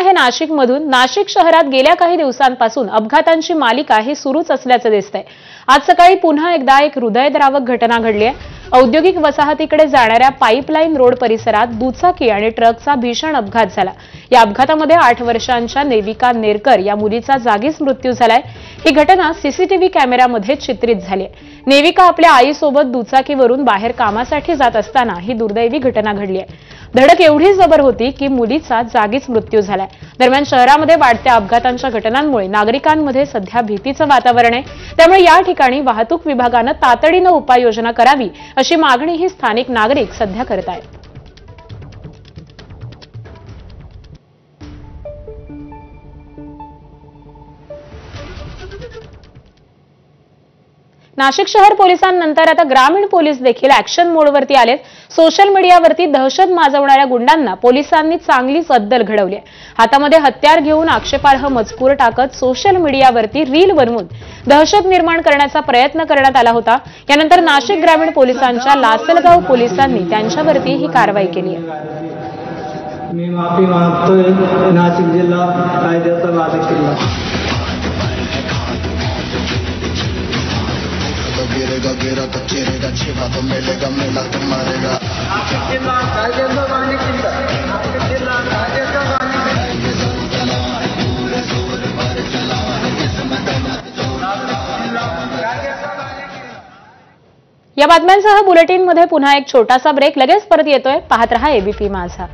आहे नाशिकमधून। नाशिक शहरात गेल्या काही दिवसांपासून अपघातांची मालिका ही सुरूच असल्याचं दिसतंय। आज सकाळी पुन्हा एकदा एक हृदयद्रावक घटना घडली आहे। औद्योगिक वसाहतीकडे जाणाऱ्या पाईपलाईन रोड परिसरात दुचाकी आणि ट्रकचा भीषण अपघात झाला। या अपघातामध्ये 8 वर्षांच्या नेविका नेरकर या मुलीचा जागीच मृत्यू झालाय। ही घटना सीसीटीव्ही कॅमेऱ्यामध्ये चित्रित झाली आहे। नेविका आपल्या आईसोबत दुचाकीवरून बाहेर कामासाठी जात असताना ही दुर्दैवी घटना घडली आहे। धडक एवढी जबर होती की मुलीचा जागीच मृत्यू झालाय। दरम्यान शहरामध्ये वाढत्या अपघातांच्या घटनांमुळे नागरिकांमध्ये सध्या भीतीचं वातावरण आहे। त्यामुळे या ठिकाणी वाहतूक विभागानं तातडीनं उपाययोजना करावी अशी मागणी ही स्थानिक नागरिक सध्या करत आहेत। नाशिक शहर पोलिसांनंतर आता ग्रामीण पोलीस देखील ऍक्शन मोडवरती आलेत। सोशल मीडियावरती दहशत माजवणाऱ्या गुंडांना पोलिसांनी चांगलीच अद्दल घडवली आहे। हातामध्ये हत्यार घेऊन आक्षेपार्ह मजकूर टाकत सोशल मीडियावरती रील बनवून दहशत निर्माण करण्याचा प्रयत्न करण्यात आला होता। यानंतर नाशिक ग्रामीण पोलिसांच्या लासलगाव पोलिसांनी त्यांच्यावरती ही कारवाई केली आहे। मी माफी मागतोय। नाशिक जिल्हा कायद्याचा बालेकिल्ला। गिरेगा कचेरेगा छिपा तो मिलेगा मिला तो मारेगा। या बातम्यांसह बुलेटिनमध्ये पुन्हा एक छोटासा ब्रेक, लगेच परत येतोय। पाहत रहा एबीपी माझा।